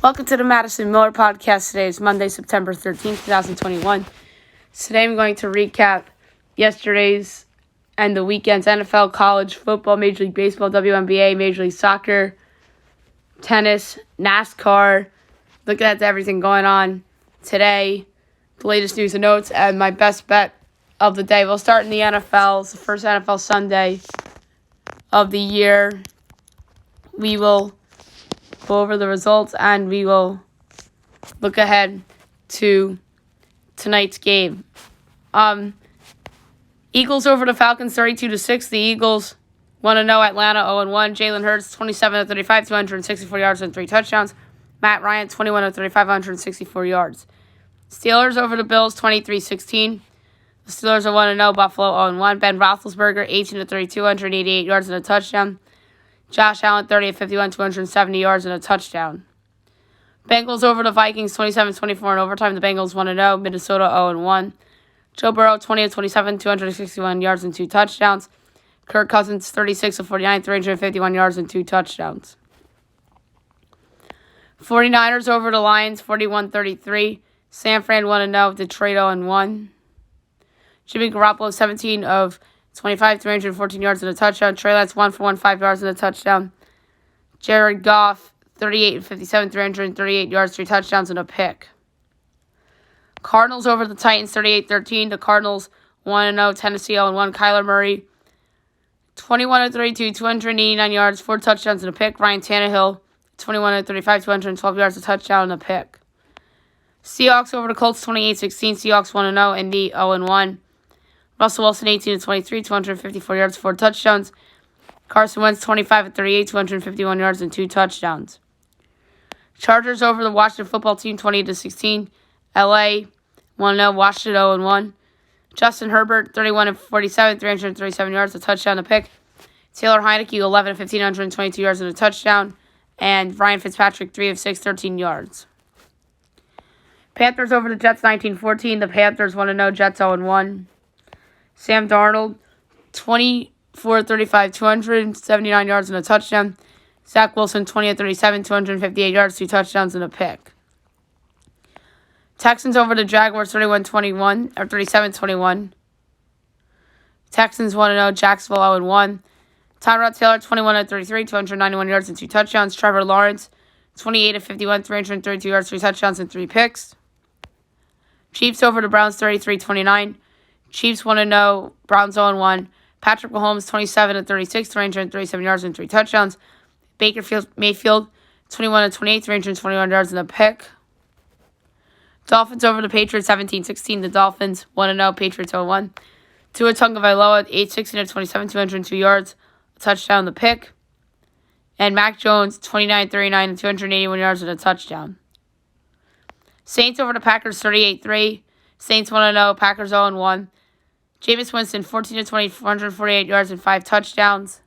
Welcome to the Madison Miller Podcast. Today is Monday, September 13th, 2021. Today I'm going to recap yesterday's and the weekend's NFL, college football, Major League Baseball, WNBA, Major League Soccer, tennis, NASCAR. Look at everything going on today, the latest news and notes, and my best bet of the day. We'll start in the NFL. It's the first NFL Sunday of the year. We will go over the results, and we will look ahead to tonight's game. Eagles over the Falcons, 32-6. The Eagles 1-0. Atlanta 0-1. Jalen Hurts, 27-35, 264 yards and 3 touchdowns. Matt Ryan, 21-35, 164 yards. Steelers over the Bills, 23-16. The Steelers are 1-0. Buffalo 0-1. Ben Roethlisberger, 18-32, 188 yards and a touchdown. Josh Allen, 30-51, 270 yards and a touchdown. Bengals over the Vikings, 27-24 in overtime. The Bengals 1-0. Minnesota 0-1. Joe Burrow, 20-27, 261 yards and 2 touchdowns. Kirk Cousins, 36-49, 351 yards and 2 touchdowns. 49ers over the Lions, 41-33. San Fran 1-0. Detroit 0-1. Jimmy Garoppolo, 17 of 25, 314 yards and a touchdown. Trey Lance, 1 for 1, 5 yards and a touchdown. Jared Goff, 38-57, 338 yards, 3 touchdowns and a pick. Cardinals over the Titans, 38-13. The Cardinals 1-0. Tennessee 0-1. Kyler Murray, 21-32, 289 yards, 4 touchdowns and a pick. Ryan Tannehill, 21-35, 212 yards, a touchdown and a pick. Seahawks over the Colts, 28-16. Seahawks 1-0. Indy 0-1. Russell Wilson, 18-23, 254 yards, 4 touchdowns. Carson Wentz, 25-38, 251 yards, and 2 touchdowns. Chargers over the Washington football team, 20-16. LA 1-0, Washington 0-1. Justin Herbert, 31-47, 337 yards, a touchdown, a pick. Taylor Heineke, 11-15, 122 yards, and a touchdown. And Ryan Fitzpatrick, 3 of 6, 13 yards. Panthers over the Jets, 19-14. The Panthers 1-0, Jets 0-1. Sam Darnold, 24-35, 279 yards and a touchdown. Zach Wilson, 20-37, 258 yards, 2 touchdowns and a pick. Texans over the Jaguars, 31-21, or 37-21. Texans 1-0, Jacksonville 0-1. Tyrod Taylor, 21-33, 291 yards and 2 touchdowns. Trevor Lawrence, 28-51, 332 yards, 3 touchdowns and 3 picks. Chiefs over the Browns, 33-29. Chiefs 1-0, Browns 0-1. Patrick Mahomes, 27-36, 337 yards and 3 touchdowns. Baker Mayfield, 21-28, 321 yards and a pick. Dolphins over the Patriots, 17-16. The Dolphins 1-0, Patriots 0-1. Tua Tagovailoa, 8-16-27, 202 yards, a touchdown, the pick. And Mac Jones, 29-39, and 281 yards and a touchdown. Saints over the Packers, 38-3. Saints 1-0, Packers 0-1. Jameis Winston, 14-20, 448 yards and 5 touchdowns.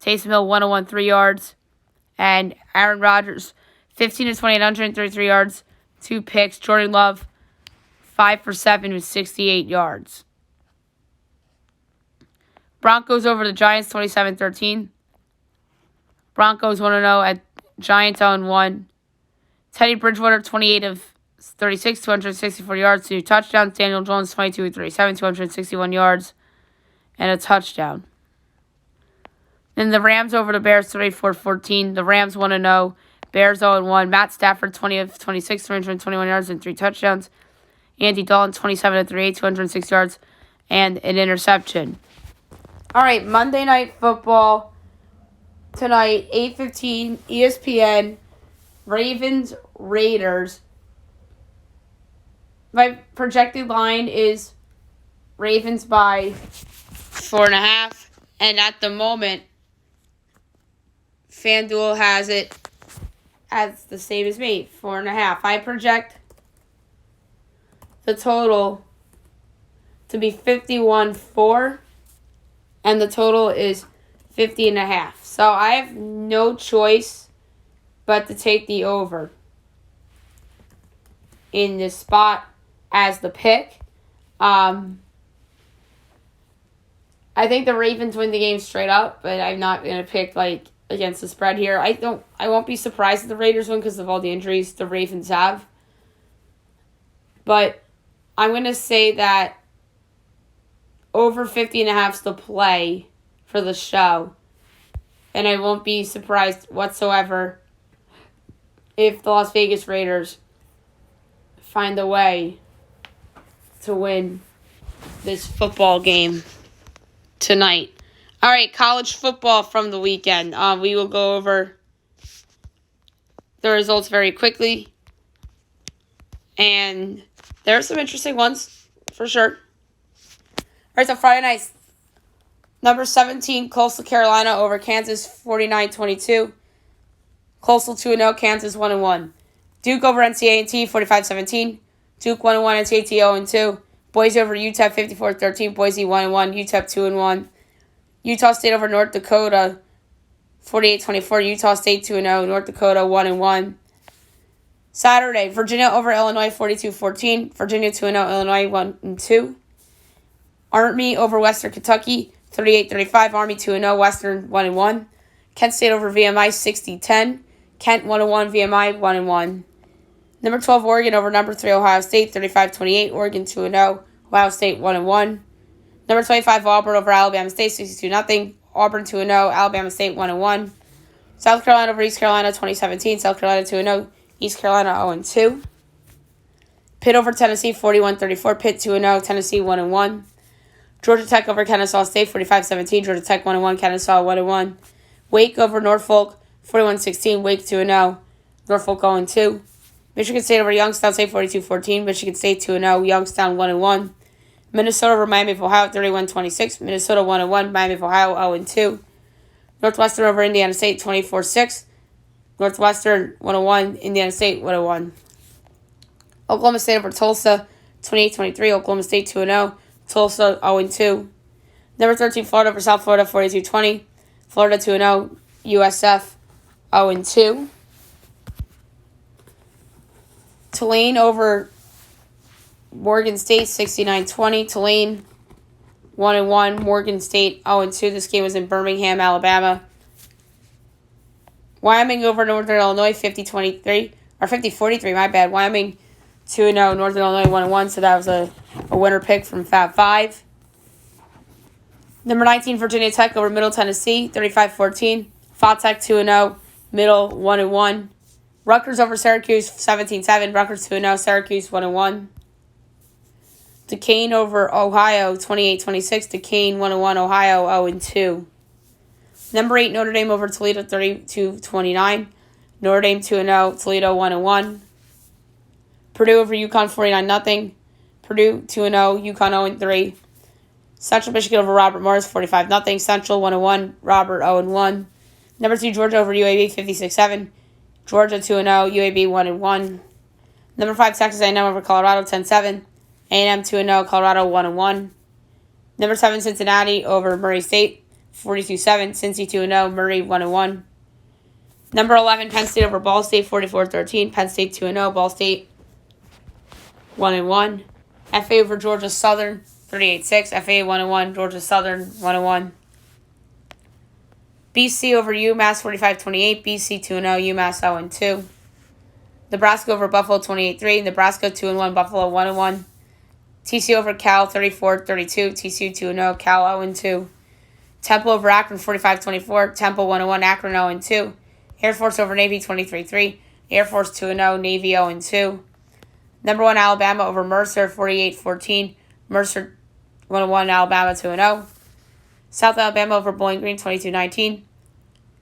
Taysom Hill, 101, 3 yards. And Aaron Rodgers, 15-28, 133 yards, 2 picks. Jordan Love, 5 for 7 with 68 yards. Broncos over the Giants, 27-13. Broncos 1-0 at Giants 0-1. Teddy Bridgewater, 28 of 36, 264 yards, 2 touchdowns. Daniel Jones, 22 of 37, 261 yards, and a touchdown. Then the Rams over the Bears, 34-14. The Rams 1-0. Bears 0-1. Matt Stafford, 20 of 26, 321 yards, and 3 touchdowns. Andy Dalton, 27 of 38, 206 yards, and an interception. All right, Monday Night Football tonight, 8:15, ESPN, Ravens, Raiders. My projected line is Ravens by 4.5. And at the moment, FanDuel has it as the same as me, 4.5. I project the total to be 51-4. And the total is 50.5. So I have no choice but to take the over in this spot as the pick. I think the Ravens win the game straight up, but I'm not going to pick like against the spread here. I won't be surprised if the Raiders win because of all the injuries the Ravens have. But I'm going to say that over 50.5 is the play for the show. And I won't be surprised whatsoever if the Las Vegas Raiders find a way to win this football game tonight. All right, college football from the weekend. We will go over the results very quickly. And there are some interesting ones, for sure. All right, so Friday night, number 17, Coastal Carolina over Kansas, 49-22. Coastal 2-0, Kansas 1-1. Duke over NC A&T, 45-17. Duke 1-1, NC A&T 0-2. Boise over UTEP, 54-13. Boise 1-1, UTEP 2-1. Utah State over North Dakota, 48-24. Utah State 2-0. North Dakota 1-1. Saturday, Virginia over Illinois, 42-14. Virginia 2-0. Illinois 1-2. Army over Western Kentucky, 38-35. Army 2-0. Western 1-1. Kent State over VMI, 60-10. Kent 1-1. VMI 1-1. Number 12, Oregon over number 3, Ohio State, 35-28. Oregon 2-0. Ohio State 1-1. Number 25, Auburn over Alabama State, 62-0. Auburn 2-0. Alabama State 1-1. South Carolina over East Carolina, 2017. South Carolina 2-0. East Carolina 0-2. Pitt over Tennessee, 41-34. Pitt 2-0. Tennessee 1-1. Georgia Tech over Kennesaw State, 45-17. Georgia Tech 1-1. Kennesaw 1-1. Wake over Norfolk, 41-16. Wake 2-0. Norfolk 0-2. Michigan State over Youngstown State, 42-14. Michigan State 2-0. Youngstown 1-1. Minnesota over Miami of Ohio, 31-26. Minnesota 1-1. Miami of Ohio 0-2. Northwestern over Indiana State, 24-6. Northwestern 1-1. Indiana State 1-1. Oklahoma State over Tulsa, 28-23. Oklahoma State 2-0. Tulsa 0-2. Number 13, Florida over South Florida, 42-20. Florida 2-0. USF 0-2. Tulane over Morgan State, 69-20. Tulane 1-1. Morgan State 0-2. This game was in Birmingham, Alabama. Wyoming over Northern Illinois, 50-23. Or 50-43, my bad. Wyoming 2-0. Northern Illinois 1-1. So that was a winner pick from Fab 5. Number 19, Virginia Tech over Middle Tennessee, 35-14. Tech 2-0. Middle 1-1. Rutgers over Syracuse, 17-7. Rutgers 2-0. Syracuse 1-1. Duquesne over Ohio, 28-26. Duquesne 1-1. Ohio 0-2. Number 8, Notre Dame over Toledo, 32-29. Notre Dame 2-0. Toledo 1-1. Purdue over UConn, 49-0. Purdue 2-0. UConn 0-3. Central Michigan over Robert Morris, 45-0. Central 1-1. Robert 0-1. Number 2, Georgia over UAB, 56-7. Georgia 2-0. UAB 1-1. Number 5, Texas A&M over Colorado, 10-7. A&M 2-0. Colorado 1-1. Number 7, Cincinnati over Murray State, 42-7. Cincy 2-0. Murray 1-1. Number 11, Penn State over Ball State, 44-13. Penn State 2-0. Ball State 1-1. FA over Georgia Southern, 38-6. FA 1-1. Georgia Southern 1-1. BC over UMass, 45-28. BC 2-0. UMass 0-2. Nebraska over Buffalo, 28-3. Nebraska 2-1. Buffalo 1-1. TCU over Cal, 34-32. TCU 2-0. Cal 0-2. Temple over Akron, 45-24. Temple 1-1. Akron 0-2. Air Force over Navy, 23-3. Air Force 2-0. Navy 0-2. Number 1, Alabama over Mercer, 48-14. Mercer 1-1. Alabama 2-0. South Alabama over Bowling Green, 22-19.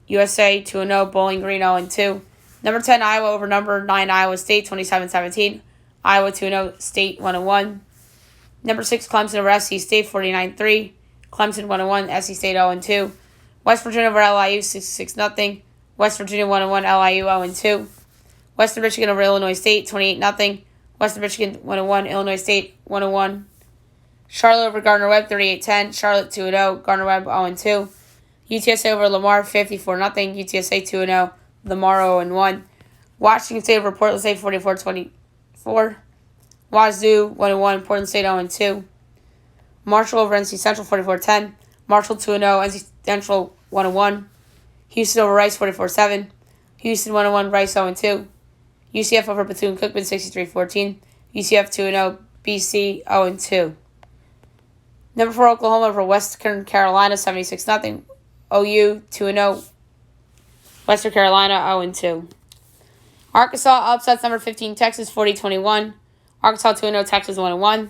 USA 2-0. Bowling Green 0-2. Number 10, Iowa over number 9, Iowa State, 27-17. Iowa 2-0. State 1-1. Number 6, Clemson over SC State, 49-3. Clemson 1-1. SC State 0-2. West Virginia over LIU, 6-0. West Virginia 1-1. LIU 0-2. Western Michigan over Illinois State, 28-0. Western Michigan 1-1. Illinois State 1-1. Charlotte over Gardner-Webb, 38-10. Charlotte 2-0. Gardner-Webb 0-2. UTSA over Lamar, 54-0. UTSA 2-0. Lamar 0-1. Washington State over Portland State, 44-24. Wazoo 1-1. Portland State 0-2. Marshall over NC Central, 44-10. Marshall 2-0. NC Central 1-1. Houston over Rice 44-7. Houston 1-1, Rice 0-2. UCF over Bethune-Cookman 63-14. UCF 2-0, BC 0-2. Number 4, Oklahoma over Western Carolina 76-0. OU 2-0. Western Carolina 0-2. Arkansas upsets number 15 Texas 40-21. Arkansas 2-0, Texas 1-1.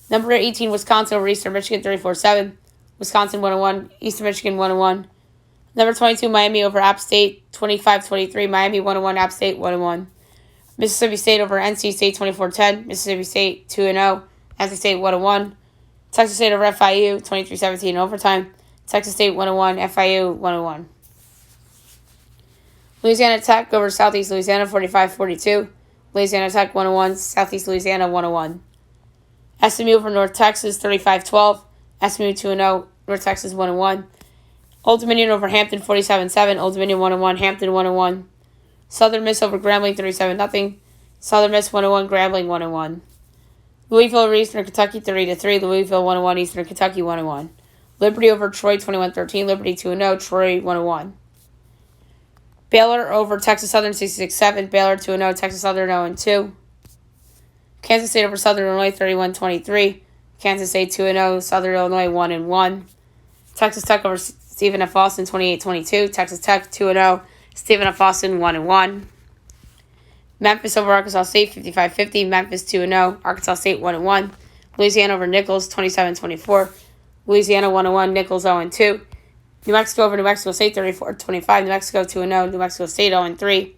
Number 18 Wisconsin over Eastern Michigan 34-7. Wisconsin 1-1, Eastern Michigan 1-1. Number 22 Miami over App State 25-23. Miami 1-1, App State 1-1. Mississippi State over NC State 24-10. Mississippi State 2-0. NC State 1-1. Texas State over FIU 23-17 in overtime. Texas State 1-1. FIU 1-1. Louisiana Tech over Southeast Louisiana 45-42. Louisiana Tech 1-1. Southeast Louisiana 1-1. SMU over North Texas 35-12. SMU 2-0. North Texas 1-1. Old Dominion over Hampton 47-7. Old Dominion 1-1. Hampton 1-1. Southern Miss over Grambling 37-0. Southern Miss 1-1. Grambling 1-1. Louisville over Eastern Kentucky 30-3. Louisville 1-1. Eastern Kentucky 1-1. Liberty over Troy 21-13. Liberty 2-0. Troy 1-1. Baylor over Texas Southern 66-7. Baylor 2-0. Texas Southern 0-2. Kansas State over Southern Illinois 31-23. Kansas State 2-0. Southern Illinois 1-1. Texas Tech over Stephen F. Austin 28-22. Texas Tech 2-0. Stephen F. Austin 1-1. Memphis over Arkansas State 55-50. Memphis 2-0. Arkansas State 1-1. Louisiana over Nichols 27-24. Louisiana 1-1. Nichols 0-2. New Mexico over New Mexico State 34-25. New Mexico 2-0. New Mexico State 0-3.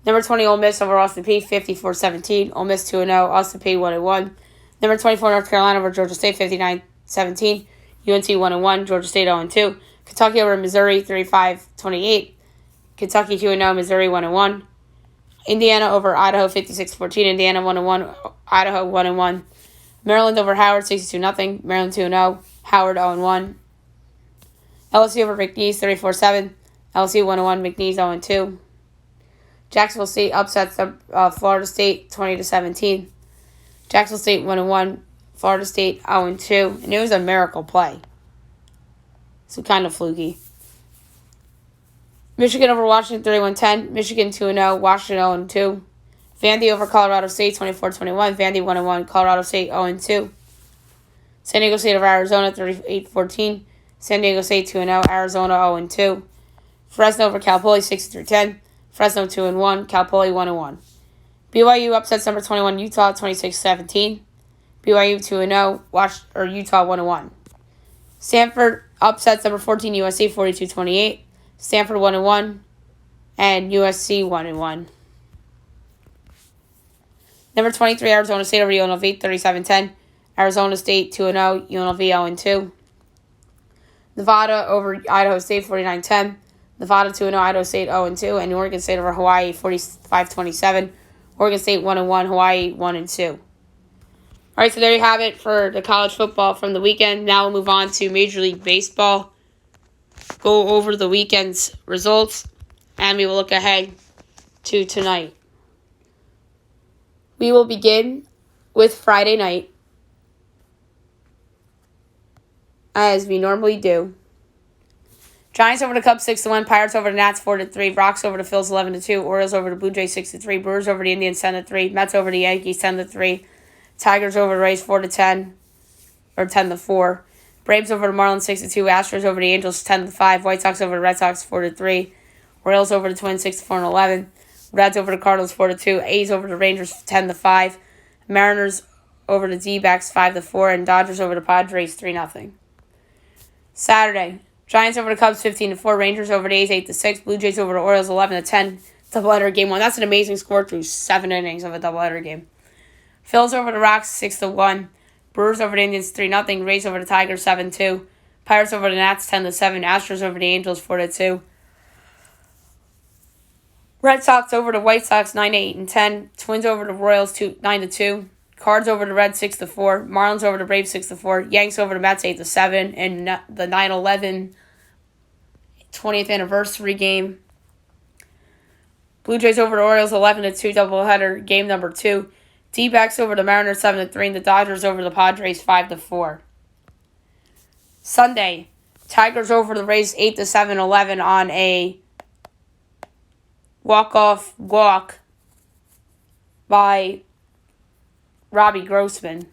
Number 20 Ole Miss over Austin Peay 54-17. Ole Miss 2-0. Austin Peay 1-1. Number 24 North Carolina over Georgia State 59-17. UNC 1-1. Georgia State 0-2. Kentucky over Missouri 35-28. Kentucky 2-0. Missouri 1-1. Indiana over Idaho 56-14. Indiana 1-1. Idaho 1-1. Maryland over Howard 62-0. Maryland 2-0. Howard 0-1. LSU over McNeese 34-7. LSU 1-1. McNeese 0-2. Jacksonville State upsets Florida State 20-17. Jacksonville State 1-1. Florida State 0-2. And it was a miracle play. So kind of fluky. Michigan over Washington 31-10. Michigan 2-0. Washington 0-2. Vandy over Colorado State 24-21. Vandy 1-1. Colorado State 0-2. San Diego State over Arizona 38-14. San Diego State 2-0. Arizona 0-2. Fresno over Cal Poly 63-10. Fresno 2-1. Cal Poly 1-1. BYU upsets number 21 Utah 26-17. BYU 2-0. Utah 1-1. Stanford upsets number 14 USC 42-28. Stanford 1-1. And USC 1-1. Number 23 Arizona State over UNLV 37-10. Arizona State 2-0. UNLV 0-2. Nevada over Idaho State 49-10. Nevada 2-0. Idaho State 0-2. And Oregon State over Hawaii 45-27. Oregon State 1-1. Hawaii 1-2. All right, so there you have it for the college football from the weekend. Now we'll move on to Major League Baseball. Go over the weekend's results, and we will look ahead to tonight. We will begin with Friday night, as we normally do. Giants over the Cubs 6-1, Pirates over the Nats 4-3, Rocks over the Phils 11-2, Orioles over the Blue Jays 6-3, Brewers over the Indians 10-3, Mets over the Yankees 10-3, Tigers over the Rays 4-10 or 10-4, Braves over the Marlins 6-2, Astros over the Angels 10-5, White Sox over the Red Sox 4-3, Royals over the Twins 6-4-11, Reds over the Cardinals 4-2, A's over the Rangers 10-5, Mariners over the D-backs 5-4, and Dodgers over the Padres 3-0. Saturday, Giants over the Cubs 15-4, Rangers over the A's 8-6, Blue Jays over the Orioles 11-10. Doubleheader game 1. That's an amazing score through 7 innings of a doubleheader game. Phils over the Rocks 6-1, Brewers over the Indians 3-0, Rays over the Tigers 7-2, Pirates over the Nats 10-7, Astros over the Angels 4-2. Red Sox over the White Sox 9-8-10, Twins over the Royals 9-2. Cards over the Reds 6-4. Marlins over the Braves 6-4. Yanks over the Mets 8-7. And the 9/11 20th anniversary game. Blue Jays over the Orioles 11-2 doubleheader game number 2. D-backs over the Mariners 7-3. And the Dodgers over the Padres 5-4. Sunday, Tigers over the Rays 8-7, 11 on a walk-off walk by Robbie Grossman.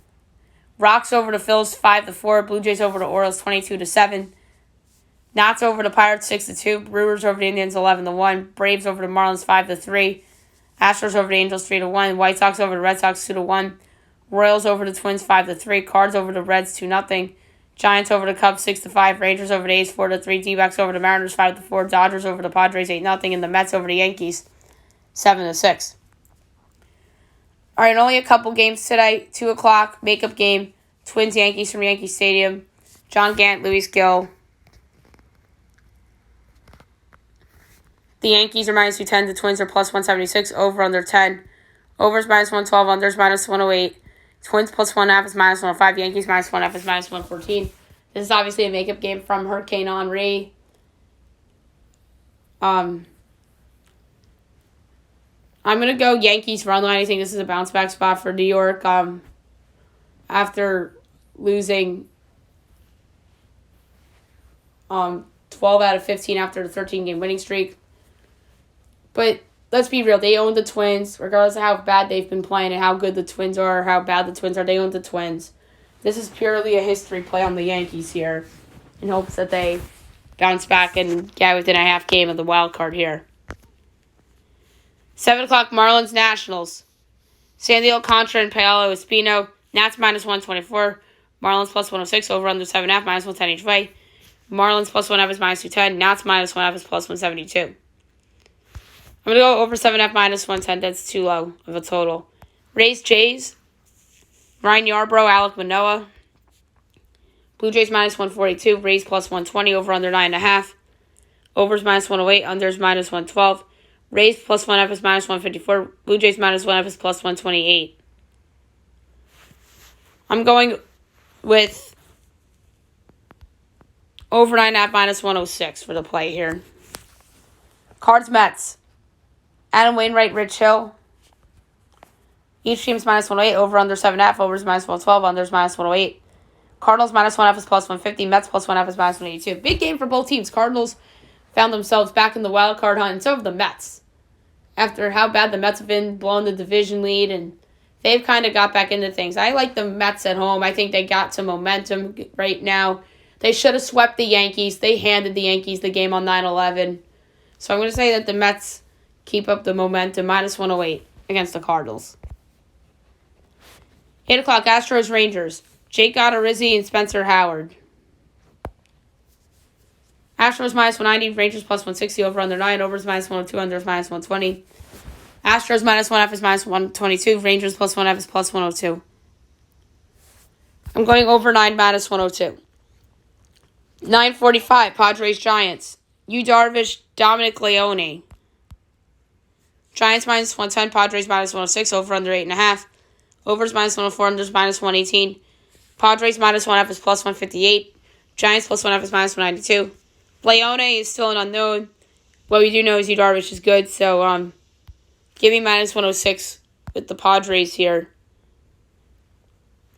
Rocks over the Phils 5-4. Blue Jays over the Orioles 22-7. Nats over the Pirates 6-2. Brewers over the Indians 11-1. Braves over the Marlins 5-3. Astros over the Angels 3-1. White Sox over the Red Sox 2-1. Royals over the Twins 5-3. Cards over the Reds 2-0. Giants over the Cubs 6-5. Rangers over the A's 4-3. D-backs over the Mariners 5-4. Dodgers over the Padres 8-0. And the Mets over the Yankees 7-6. All right, only a couple games today. 2 o'clock, makeup game. Twins-Yankees from Yankee Stadium. John Gant, Luis Gil. The Yankees are -210. The Twins are +176. Over under 10. Overs -112. Unders -108. Twins +1.5 is -105. Yankees -1.5 is -114. This is obviously a makeup game from Hurricane Henri. I'm going to go Yankees run line. I think this is a bounce-back spot for New York after losing 12 out of 15 after the 13-game winning streak. But let's be real. They own the Twins, regardless of how bad they've been playing and how good the Twins are or how bad the Twins are. They own the Twins. This is purely a history play on the Yankees here in hopes that they bounce back and get within a half game of the wild card here. 7 o'clock, Marlins Nationals. Sandy Alcantara and Paolo Espino. Nats -124. Marlins +106. Over under 7.5, -110 each way. Marlins +1.5 is -210. Nats -1.5 is +172. I'm going to go over 7.5 -110. That's too low of a total. Rays Jays. Ryan Yarbrough, Alek Manoah. Blue Jays -142. Rays +120. Over under 9.5. Overs -108. Unders -112. Rays +1.5 is -154. Blue Jays -1.5 is +128. I'm going with over 9.5 -106 for the play here. Cards Mets. Adam Wainwright, Rich Hill. Each team's -108. Over under 7.5. Overs -112. Unders -108. Cardinals -1.5 is +150. Mets +1.5 is -182. Big game for both teams. Cardinals found themselves back in the wild card hunt, and so have the Mets. After how bad the Mets have been, blowing the division lead, and they've kind of got back into things. I like the Mets at home. I think they got some momentum right now. They should have swept the Yankees. They handed the Yankees the game on 9/11. So I'm going to say that the Mets keep up the momentum, -108 against the Cardinals. 8 o'clock, Astros Rangers. Jake Odorizzi and Spencer Howard. Astros -190, Rangers +160, over under 9, overs -102, unders -120. Astros -1.5 is -122, Rangers +1.5 is +102. I'm going over 9 -102. 9:45, Padres Giants. Yu Darvish, Dominic Leone. Giants -110, Padres -106, over under 8.5. Overs -104, unders -118. Padres -1.5 is +158. Giants +1.5 is -192. Leone is still an unknown. What we do know is Yu Darvish is good, so give me -106 with the Padres here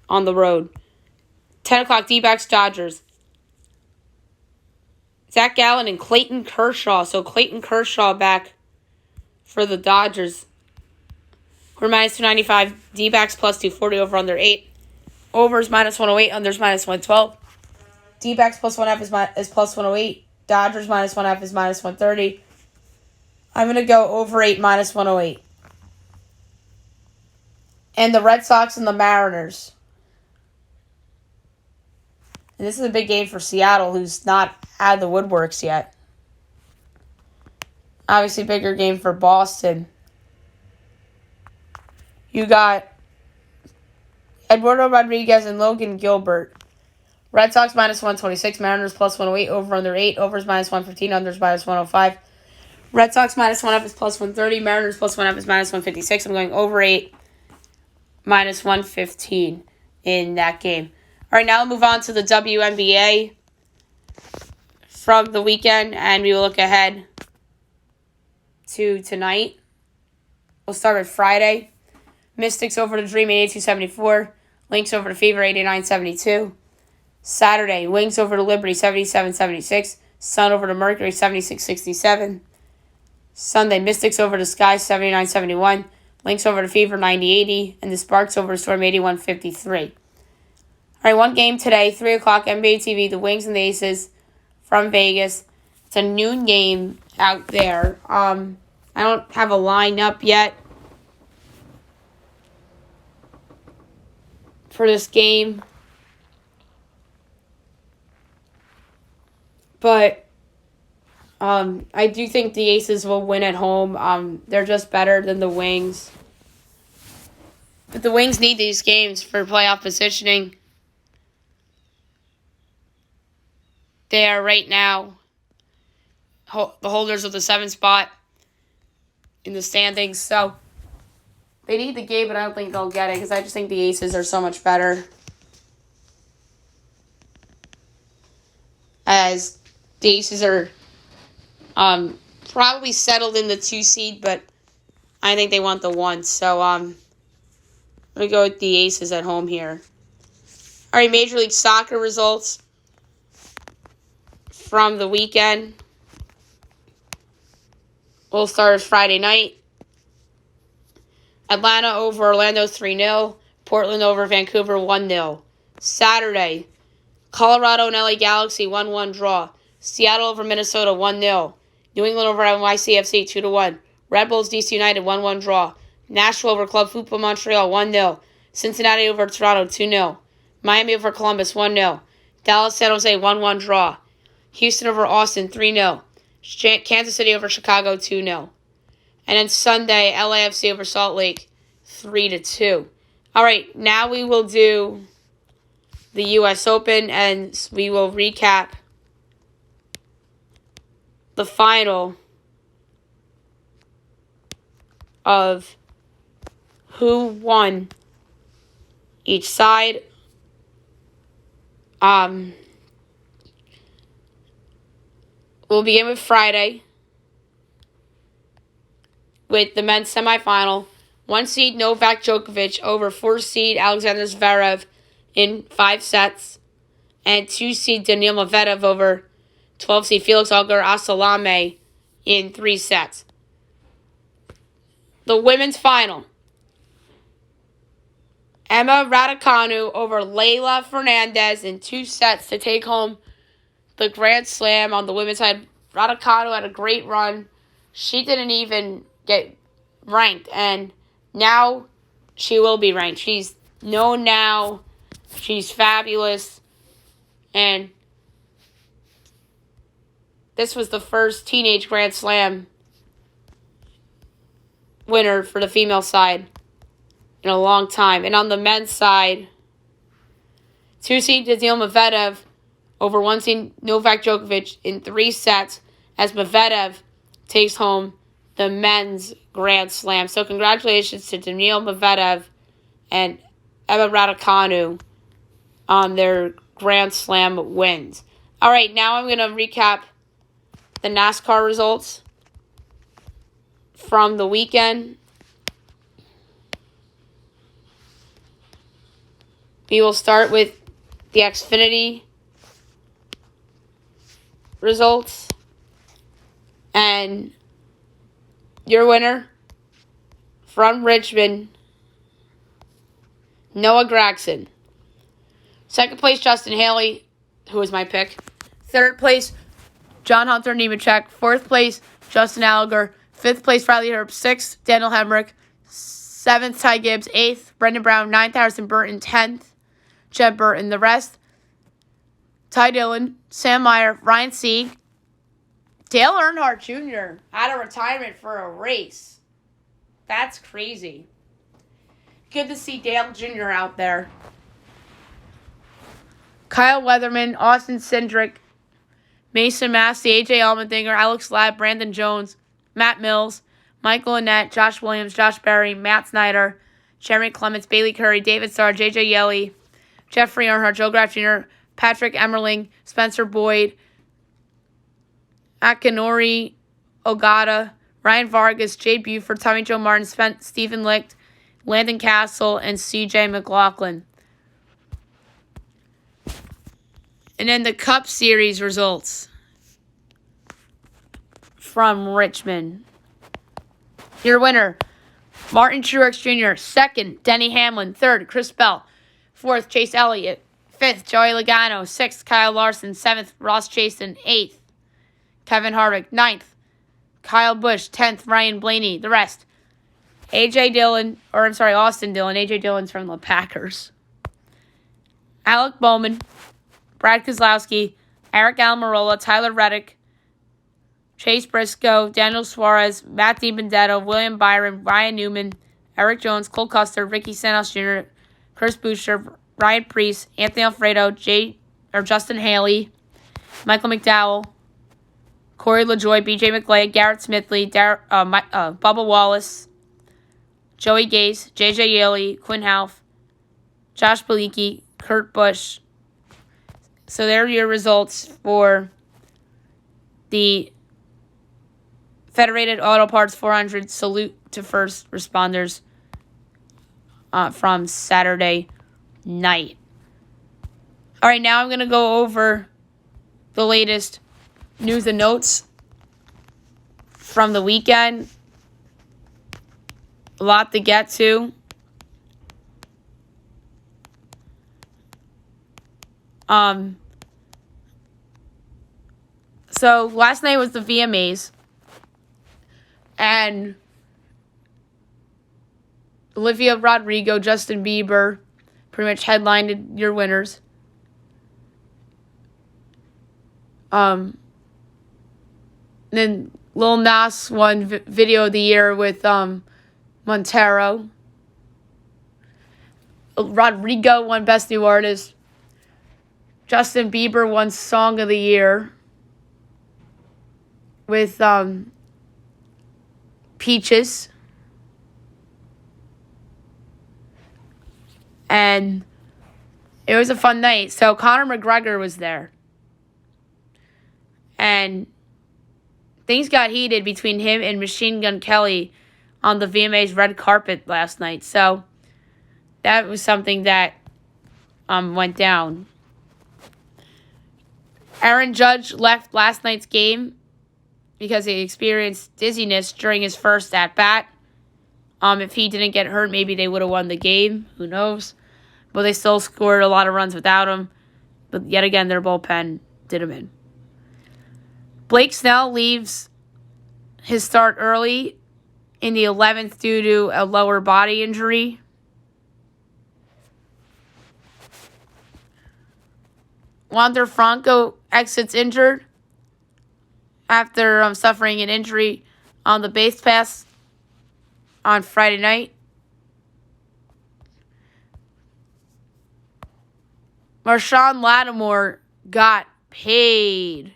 on the road. 10 o'clock, D-backs Dodgers. Zach Gallen and Clayton Kershaw. So Clayton Kershaw back for the Dodgers. We're -295. D-backs +240, over under 8. Overs -108, unders -112. D-backs +1.5 is +108. Dodgers -1.5 is -130. I'm going to go over 8 -108. And the Red Sox and the Mariners. And this is a big game for Seattle, who's not out of the woodworks yet. Obviously, bigger game for Boston. You got Eduardo Rodriguez and Logan Gilbert. Red Sox -126, Mariners +108, over under 8, overs -115, unders -105. Red Sox -1.5 is +130, Mariners +1.5 is -156. I'm going over 8, -115 in that game. All right, now we'll move on to the WNBA from the weekend, and we will look ahead to tonight. We'll start with Friday. Mystics over the Dream 82-74. Lynx over the Fever 89-72. Saturday, Wings over to Liberty 77-76. Sun over to Mercury 76-67. Sunday, Mystics over to Sky 79-71. Lynx over to Fever 90-80. And the Sparks over to Storm 81-53. All right, one game today, 3 o'clock, NBA TV, the Wings and the Aces from Vegas. It's a noon game out there. I don't have a lineup yet for this game. But I do think the Aces will win at home. They're just better than the Wings. But the Wings need these games for playoff positioning. They are right now the holders of the 7th spot in the standings. So they need the game, but I don't think they'll get it because I just think the Aces are so much better. As the Aces are probably settled in the 2 seed, but I think they want the 1. So I'm going to go with the Aces at home here. All right, Major League Soccer results from the weekend. We'll start Friday night. Atlanta over Orlando 3-0. Portland over Vancouver 1-0. Saturday, Colorado and LA Galaxy 1-1 draw. Seattle over Minnesota 1-0. New England over NYCFC 2-1. Red Bulls DC United 1-1 draw. Nashville over Club Football Montreal 1-0. Cincinnati over Toronto 2-0. Miami over Columbus 1-0. Dallas San Jose 1-1 draw. Houston over Austin 3-0. Kansas City over Chicago 2-0. And then Sunday, LAFC over Salt Lake 3-2. All right, now we will do the U.S. Open, and we will recap the final of who won each side. We'll begin with Friday with the men's semifinal. 1 seed Novak Djokovic over 4 seed Alexander Zverev in 5 sets. And 2 seed Daniil Medvedev over 12 seed Felix Auger-Aliassime in 3 sets. The women's final. Emma Raducanu over Leylah Fernandez in 2 sets to take home the Grand Slam on the women's side. Raducanu had a great run. She didn't even get ranked, and now she will be ranked. She's known now. She's fabulous. And this was the first teenage Grand Slam winner for the female side in a long time. And on the men's side, 2 seed Daniil Medvedev over 1 seed Novak Djokovic in 3 sets as Medvedev takes home the men's Grand Slam. So congratulations to Daniil Medvedev and Emma Raducanu on their Grand Slam wins. All right, now I'm going to recap the NASCAR results from the weekend. We will start with the Xfinity results. And your winner from Richmond, Noah Gragson. Second place, Justin Haley, who was my pick. Third place, John Hunter Nemechek. Fourth place, Justin Allgaier. Fifth place, Riley Herbst. Sixth, Daniel Hemrick. Seventh, Ty Gibbs. Eighth, Brendan Brown. Ninth, Harrison Burton. 10th, Jeb Burton. The rest, Ty Dillon, Sam Meyer, Ryan Sieg, Dale Earnhardt Jr. out of retirement for a race. That's crazy. Good to see Dale Jr. out there. Kyle Weatherman, Austin Cindric, Mason Massey, AJ Allmendinger, Alex Ladd, Brandon Jones, Matt Mills, Michael Annett, Josh Williams, Josh Berry, Matt Snyder, Jeremy Clements, Bailey Curry, David Starr, JJ Yeley, Jeffrey Earnhardt, Joe Graf Jr., Patrick Emmerling, Spencer Boyd, Akinori Ogata, Ryan Vargas, Jade Buford, Tommy Joe Martin, Stephen Licht, Landon Castle, and CJ McLaughlin. And then the Cup Series results from Richmond. Your winner, Martin Truex Jr. Second, Denny Hamlin. Third, Chris Bell. Fourth, Chase Elliott. Fifth, Joey Logano. Sixth, Kyle Larson. Seventh, Ross Chaston. Eighth, Kevin Harvick. Ninth, Kyle Busch. 10th, Ryan Blaney. The rest, Austin Dillon. AJ Dillon's from the Packers. Alec Bowman, Brad Keselowski, Eric Almirola, Tyler Reddick, Chase Briscoe, Daniel Suarez, Matt DiBenedetto, William Byron, Ryan Newman, Eric Jones, Cole Custer, Ricky Santos Jr., Chris Buescher, Ryan Preece, Anthony Alfredo, Justin Haley, Michael McDowell, Corey LaJoie, BJ McGlade, Garrett Smithley, Bubba Wallace, Joey Gase, JJ Yeley, Quinn Half, Josh Bilicki, Kurt Busch. So there are your results for the Federated Auto Parts 400 Salute to First Responders from Saturday night. All right, now I'm going to go over the latest news and notes from the weekend. A lot to get to. So last night was the VMAs, and Olivia Rodrigo, Justin Bieber pretty much headlined your winners. Then Lil Nas won Video of the Year with Montero. Rodrigo won Best New Artist. Justin Bieber won Song of the Year with Peaches. And it was a fun night. So Conor McGregor was there. And things got heated between him and Machine Gun Kelly on the VMA's red carpet last night. So that was something that went down. Aaron Judge left last night's game because he experienced dizziness during his first at-bat. If he didn't get hurt, maybe they would have won the game. Who knows? But they still scored a lot of runs without him. But yet again, their bullpen did him in. Blake Snell leaves his start early in the 11th due to a lower body injury. Wander Franco exits injured after suffering an injury on the base pass on Friday night. Marshawn Lattimore got paid.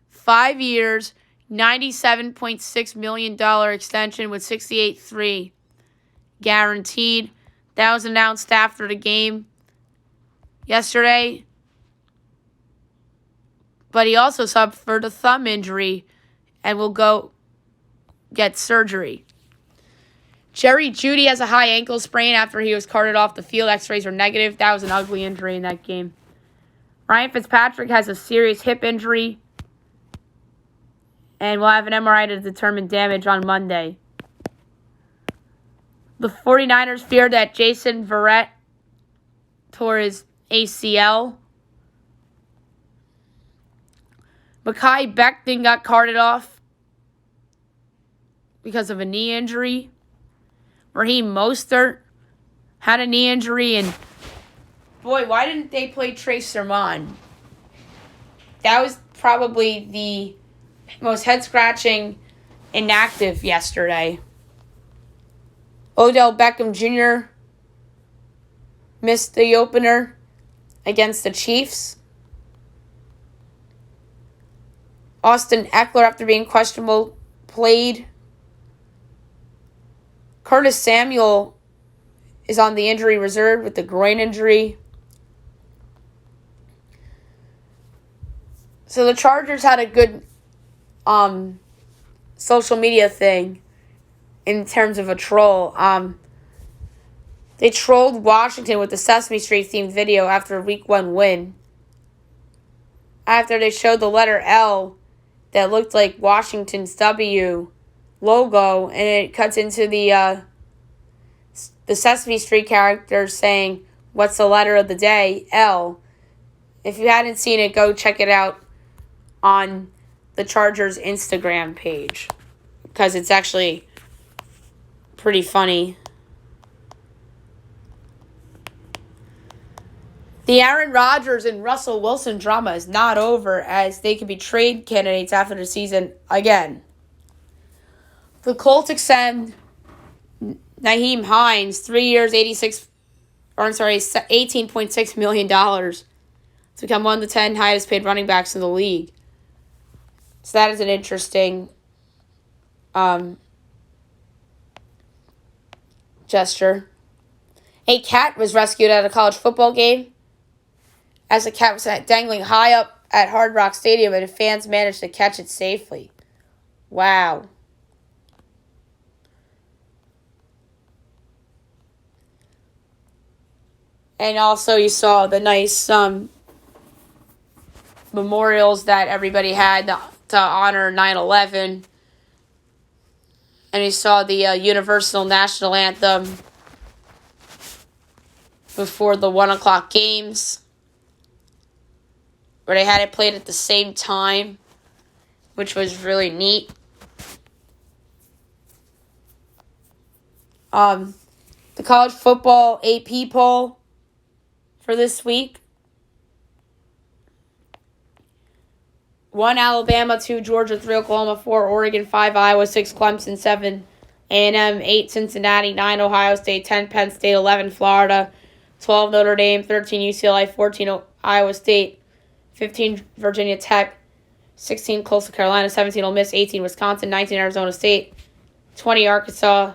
5 years, $97.6 million extension with $68.3 guaranteed. That was announced after the game yesterday. But he also suffered a thumb injury and will go get surgery. Jerry Jeudy has a high ankle sprain after he was carted off the field. X-rays are negative. That was an ugly injury in that game. Ryan Fitzpatrick has a serious hip injury and will have an MRI to determine damage on Monday. The 49ers feared that Jason Verrett tore his ACL. Mekhi Becton got carted off because of a knee injury. Raheem Mostert had a knee injury. And, boy, why didn't they play Trey Sermon? That was probably the most head-scratching inactive yesterday. Odell Beckham Jr. missed the opener against the Chiefs. Austin Eckler, after being questionable, played. Curtis Samuel is on the injury reserve with the groin injury. So the Chargers had a good social media thing in terms of a troll. They trolled Washington with the Sesame Street themed video after a Week 1 win. After they showed the letter L that looked like Washington's W logo, and it cuts into the Sesame Street characters saying, "What's the letter of the day? L." If you hadn't seen it, go check it out on the Chargers Instagram page, because it's actually pretty funny. The Aaron Rodgers and Russell Wilson drama is not over, as they could be trade candidates after the season again. The Colts extend Nyheim Hines 3 years, $18.6 million to become one of the 10 highest paid running backs in the league. So that is an interesting gesture. A cat was rescued at a college football game, as the cat was dangling high up at Hard Rock Stadium, and fans managed to catch it safely. Wow. And also you saw the nice memorials that everybody had to honor 9/11. And you saw the Universal National Anthem before the 1 o'clock games, where they had it played at the same time, which was really neat. The college football AP poll for this week: 1 Alabama, 2 Georgia, 3 Oklahoma, 4 Oregon, 5 Iowa, 6 Clemson, 7 A&M, 8 Cincinnati, 9 Ohio State, 10 Penn State, 11 Florida, 12 Notre Dame, 13 UCLA, 14 Iowa State, 15 Virginia Tech, 16 Coastal Carolina, 17 Ole Miss, 18 Wisconsin, 19 Arizona State, 20 Arkansas,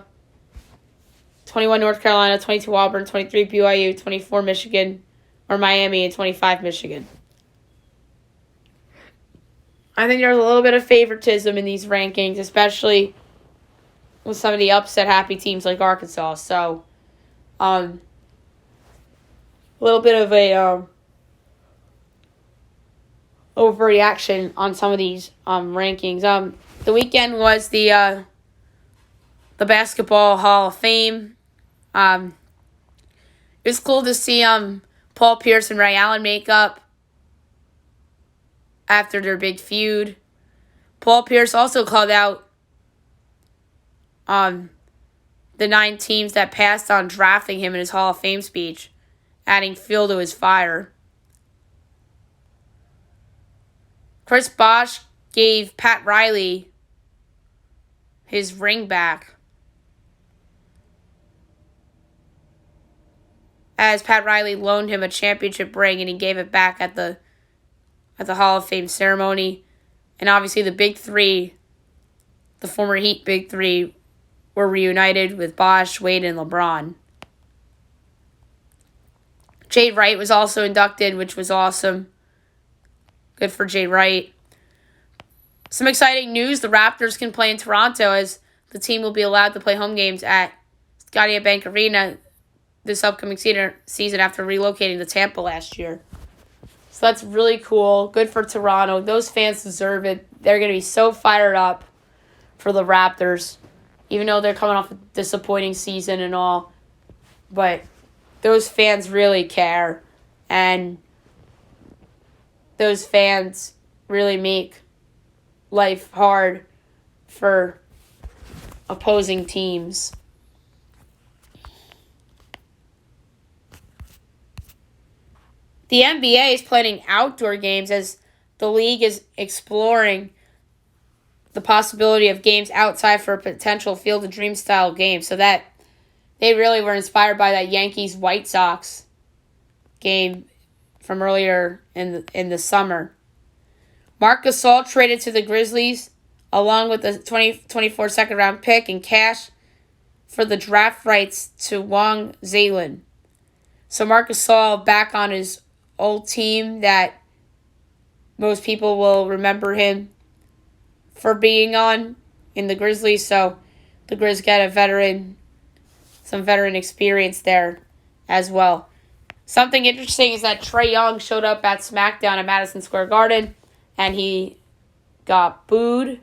21 North Carolina, 22 Auburn, 23 BYU, 24 Michigan, or Miami, and 25 Michigan. I think there's a little bit of favoritism in these rankings, especially with some of the upset-happy teams like Arkansas. So, a little bit of a overreaction on some of these rankings. The weekend was the Basketball Hall of Fame. It was cool to see Paul Pierce and Ray Allen make up after their big feud. Paul Pierce also called out the 9 teams that passed on drafting him in his Hall of Fame speech, adding fuel to his fire. Chris Bosh gave Pat Riley his ring back, as Pat Riley loaned him a championship ring, and he gave it back at the Hall of Fame ceremony. And obviously the Big Three, the former Heat Big Three, were reunited with Bosh, Wade, and LeBron. Jay Wright was also inducted, which was awesome. Good for Jay Wright. Some exciting news: the Raptors can play in Toronto, as the team will be allowed to play home games at Scotiabank Arena this upcoming season after relocating to Tampa last year. So that's really cool. Good for Toronto. Those fans deserve it. They're going to be so fired up for the Raptors, even though they're coming off a disappointing season and all. But those fans really care, and those fans really make life hard for opposing teams. The NBA is planning outdoor games, as the league is exploring the possibility of games outside for a potential Field of Dreams style game. So that they really were inspired by that Yankees-White Sox game from earlier in the summer. Marc Gasol traded to the Grizzlies along with the 2024 second-round pick and cash for the draft rights to Wang Zaylan. So Marc Gasol back on his old team that most people will remember him for being on in the Grizzlies. So the Grizz get a veteran some veteran experience there as well. Something interesting is that Trae Young showed up at SmackDown at Madison Square Garden, and he got booed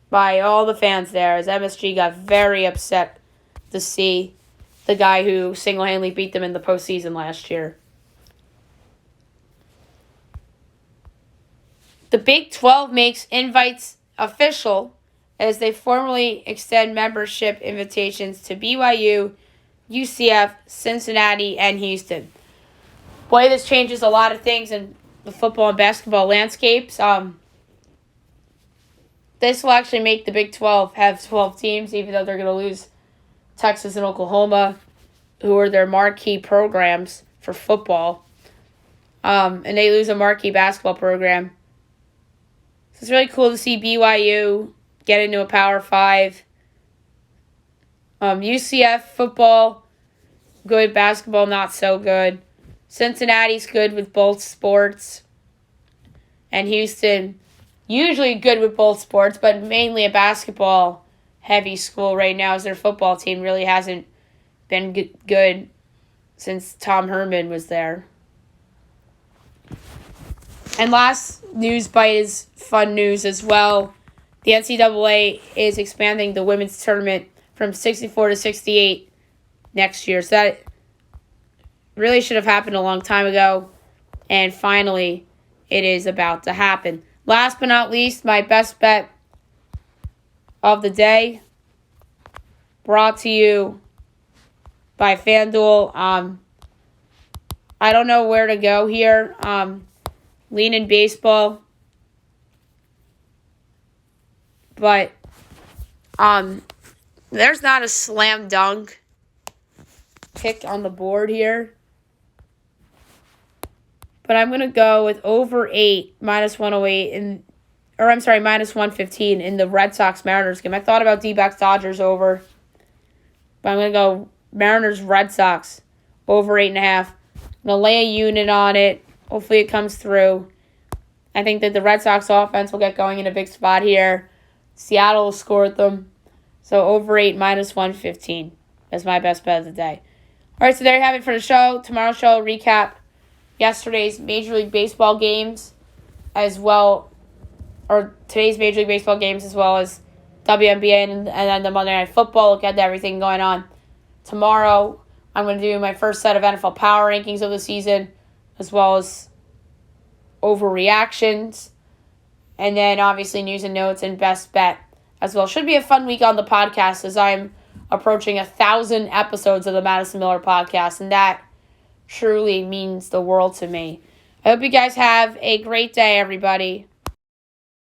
by all the fans there, as MSG got very upset to see the guy who single-handedly beat them in the postseason last year. The Big 12 makes invites official as they formally extend membership invitations to BYU, UCF, Cincinnati, and Houston. Boy, this changes a lot of things in the football and basketball landscapes. This will actually make the Big 12 have 12 teams, even though they're going to lose Texas and Oklahoma, who are their marquee programs for football. And they lose a marquee basketball program. So it's really cool to see BYU get into a Power 5. UCF football, good. Basketball, not so good. Cincinnati's good with both sports. And Houston, usually good with both sports, but mainly a basketball-heavy school right now, as their football team really hasn't been good since Tom Herman was there. And last news bite is fun news as well. The NCAA is expanding the women's tournament from 64 to 68 next year. So that really should have happened a long time ago. And finally, it is about to happen. Last but not least, my best bet of the day, brought to you by FanDuel. I don't know where to go here. Lean in baseball. But there's not a slam dunk pick on the board here. But I'm going to go with over 8, minus 108, minus 115 in the Red Sox-Mariners game. I thought about D-backs Dodgers over. But I'm going to go Mariners-Red Sox over 8.5. I'm going to lay a unit on it. Hopefully it comes through. I think that the Red Sox offense will get going in a big spot here. Seattle will score with them. So over 8, minus 115. That's my best bet of the day. All right, so there you have it for the show. Tomorrow's show, recap yesterday's Major League Baseball games as well, or today's Major League Baseball games as well as WNBA and then the Monday Night Football. Look at everything going on. Tomorrow, I'm going to do my first set of NFL power rankings of the season, as well as overreactions, and then obviously news and notes and best bet as well. Should be a fun week on the podcast as I'm approaching 1,000 episodes of the Madison Miller podcast, and that truly means the world to me. I hope you guys have a great day, everybody.